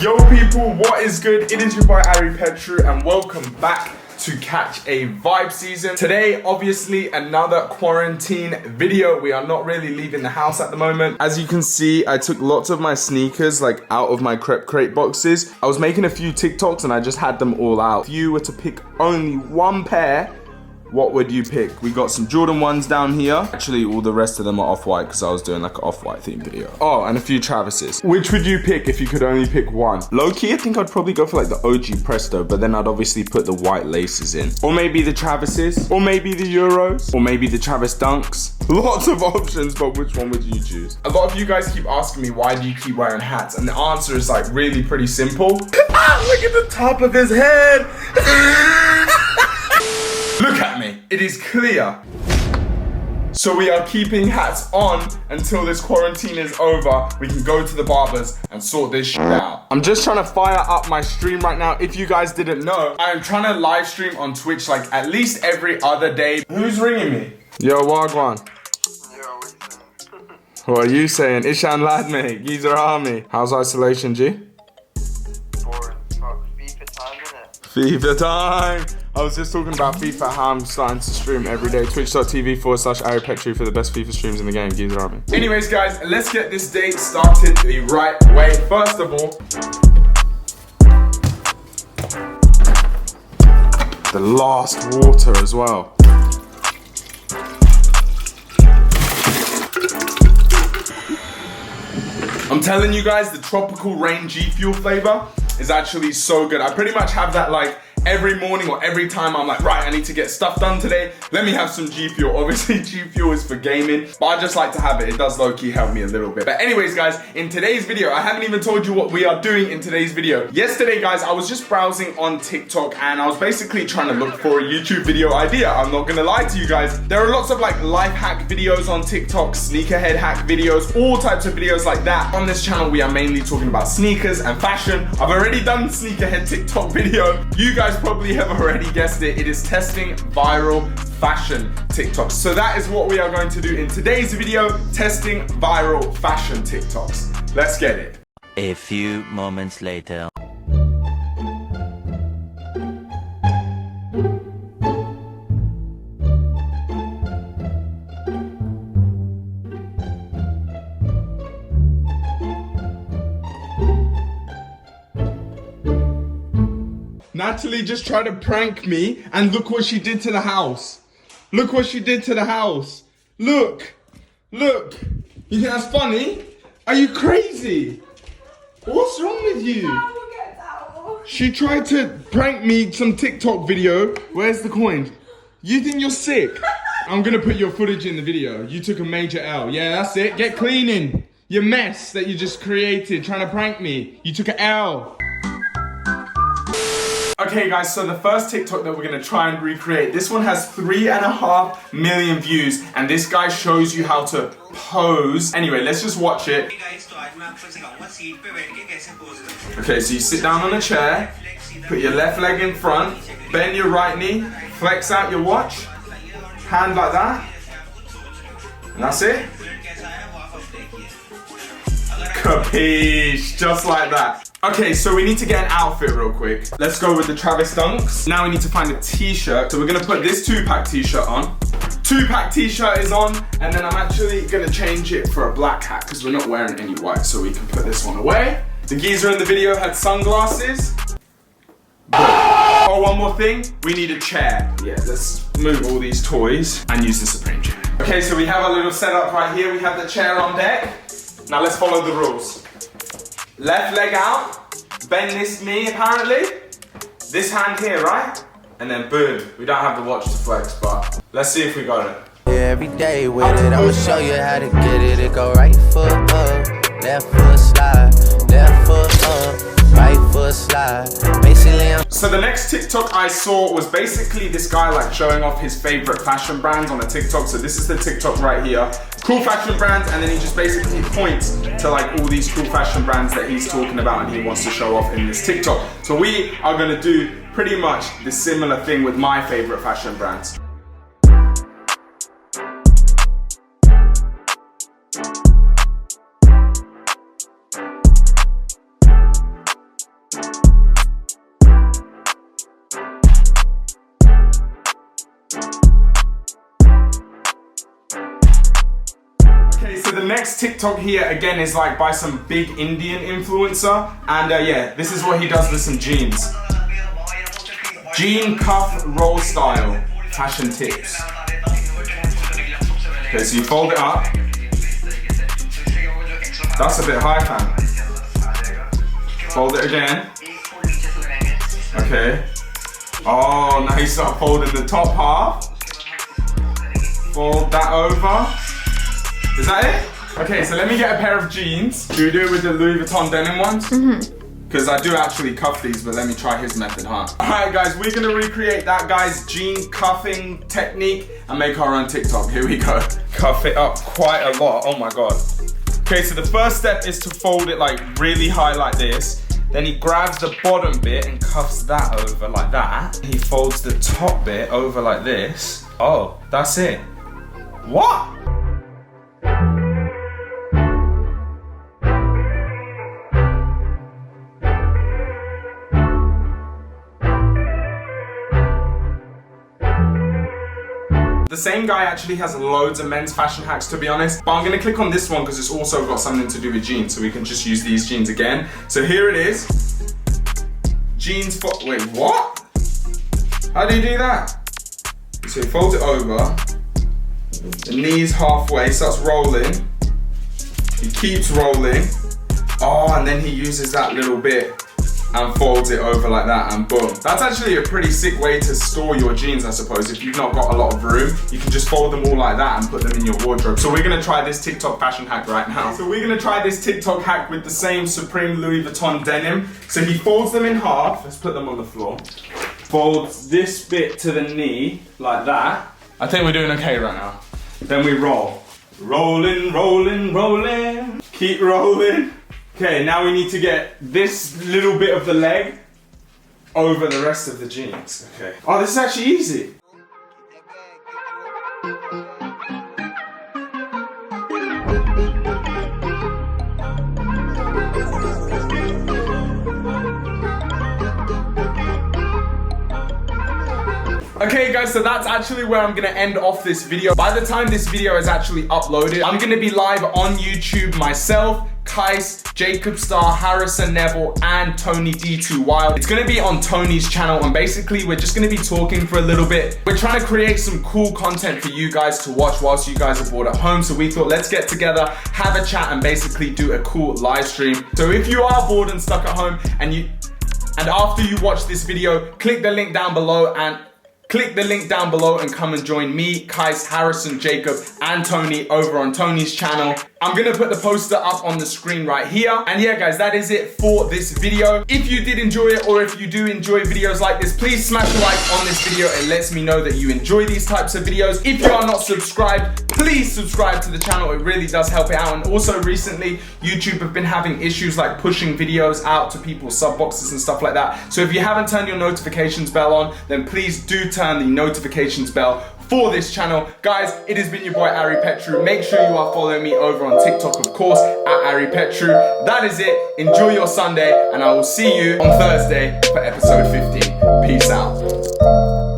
Yo people, what is good? It is your boy Ari Petru and welcome back to Catch a Vibe Season. Today, obviously, another quarantine video. We are not really leaving the house at the moment. As you can see, I took lots of my sneakers like out of my crepe crate boxes. I was making a few TikToks and I just had them all out. If you were to pick only one pair, what would you pick? We got some Jordan 1s down here. Actually, all the rest of them are off-white because I was doing like an off-white theme video. Oh, and a few Travises. Which would you pick if you could only pick one? Low-key, I think I'd probably go for like the OG Presto, but then I'd obviously put the white laces in. Or maybe the Travises, or maybe the Euros, or maybe the Travis Dunks. Lots of options, but which one would you choose? A lot of you guys keep asking me, why do you keep wearing hats? And the answer is like really pretty simple. Ah, look at the top of his head. Look at me, it is clear. So we are keeping hats on until this quarantine is over. We can go to the barbers and sort this shit out. I'm just trying to fire up my stream right now. If you guys didn't know, I am trying to live stream on Twitch like at least every other day. Who's ringing me? Yo, Wagwan. What are you saying? Ishan lad, mate. Geezer army. How's isolation, G? Boring. FIFA time, innit? FIFA time. I was just talking about FIFA, how I'm starting to stream every day. Twitch.tv/AriPetru for the best FIFA streams in the game. Geezer army. Anyways, guys, let's get this day started the right way. First of all, the last water as well. I'm telling you guys, the tropical rain G Fuel flavor is actually so good. I pretty much have that like every morning or every time I'm like, right, I need to get stuff done today. Let me have some G Fuel. Obviously, G Fuel is for gaming, but I just like to have it. It does low-key help me a little bit. But anyways, guys, in today's video, I haven't even told you what we are doing in today's video. Yesterday, guys, I was just browsing on TikTok and I was basically trying to look for a YouTube video idea. I'm not gonna lie to you guys. There are lots of like life hack videos on TikTok, sneakerhead hack videos, all types of videos like that. On this channel, we are mainly talking about sneakers and fashion. I've already done sneakerhead TikTok video. You guys probably have already guessed it. It is testing viral fashion TikToks. So that is what we are going to do in today's video, testing viral fashion TikToks. Let's get it. A few moments later. Natalie just tried to prank me and look what she did to the house. Look what she did to the house. Look. Look. You think that's funny? Are you crazy? What's wrong with you? She tried to prank me some TikTok video. Where's the coin? You think you're sick? I'm gonna put your footage in the video. You took a major L. Yeah, that's it. Get cleaning. Your mess that you just created trying to prank me. You took an L. Okay guys, so the first TikTok that we're gonna try and recreate, this one has 3.5 million views and this guy shows you how to pose. Anyway, let's just watch it. Okay, so you sit down on a chair, put your left leg in front, bend your right knee, flex out your watch, hand like that, and that's it. Capiche, just like that. Okay, so we need to get an outfit real quick. Let's go with the Travis Dunks. Now we need to find a t-shirt. So we're gonna put this 2-pack t-shirt on. 2-pack t-shirt is on, and then I'm actually gonna change it for a black hat because we're not wearing any white, so we can put this one away. The geezer in the video had sunglasses. Oh, one more thing, we need a chair. Yeah, let's move all these toys and use the Supreme chair. Okay, so we have a little setup right here. We have the chair on deck. Now let's follow the rules. Left leg out, bend this knee apparently. This hand here, right? And then boom. We don't have the watch to flex, but let's see if we got it. Every day with it, I'ma show you how to get it. It go right foot up, left foot slide, left foot up, right foot slide. Basically, so the next TikTok I saw was basically this guy like showing off his favorite fashion brands on a TikTok. So this is the TikTok right here. Cool fashion brands, and then he just basically points to like all these cool fashion brands that he's talking about and he wants to show off in this TikTok. So we are gonna do pretty much the similar thing with my favorite fashion brands. so the next TikTok here again is like by some big Indian influencer, and yeah, this is what he does with some jeans. Jean cuff roll style, fashion tips. Okay, so you fold it up. That's a bit high, fam. Fold it again. Okay. Oh, now you start folding the top half. Fold that over. Is that it? Okay, so let me get a pair of jeans. Do we do it with the Louis Vuitton denim ones? Because I do actually cuff these, but let me try his method, huh? Alright guys, we're gonna recreate that guy's jean cuffing technique and make our own TikTok. Here we go. Cuff it up quite a lot, oh my god. Okay, so the first step is to fold it like really high like this. Then he grabs the bottom bit and cuffs that over like that. He folds the top bit over like this. Oh, that's it. What? The same guy actually has loads of men's fashion hacks, to be honest, but I'm gonna click on this one because it's also got something to do with jeans, so we can just use these jeans again. So here it is. Jeans for, wait, what? How do you do that? So he folds it over, the knees halfway, starts rolling, he keeps rolling, oh, and then he uses that little bit and folds it over like that, and boom. That's actually a pretty sick way to store your jeans, I suppose. If you've not got a lot of room, you can just fold them all like that and put them in your wardrobe. So we're gonna try this TikTok fashion hack right now. So we're gonna try this TikTok hack with the same Supreme Louis Vuitton denim. So he folds them in half. Let's put them on the floor. Folds this bit to the knee like that. I think we're doing okay right now. Then we roll. Rolling, rolling, rolling. Keep rolling. Okay, now we need to get this little bit of the leg over the rest of the jeans. Okay. Oh, this is actually easy. Okay guys, so that's actually where I'm gonna end off this video. By the time this video is actually uploaded, I'm gonna be live on YouTube myself, Kais, Jacob Star, Harrison Neville, and Tony D2 Wild. It's gonna be on Tony's channel, and basically we're just gonna be talking for a little bit. We're trying to create some cool content for you guys to watch whilst you guys are bored at home. So we thought, let's get together, have a chat, and basically do a cool live stream. So if you are bored and stuck at home, and after you watch this video, click the link down below and come and join me, Kais, Harrison, Jacob, and Tony over on Tony's channel. I'm gonna put the poster up on the screen right here. And yeah guys, that is it for this video. If you did enjoy it, or if you do enjoy videos like this, please smash a like on this video. It lets me know that you enjoy these types of videos. If you are not subscribed, please subscribe to the channel. It really does help it out. And also recently, YouTube have been having issues like pushing videos out to people's sub boxes and stuff like that. So if you haven't turned your notifications bell on, then please do turn the notifications bell for this channel. Guys, it has been your boy Ari Petru. Make sure you are following me over on TikTok, of course, at Ari Petru. That is it. Enjoy your Sunday, and I will see you on Thursday for episode 15. Peace out.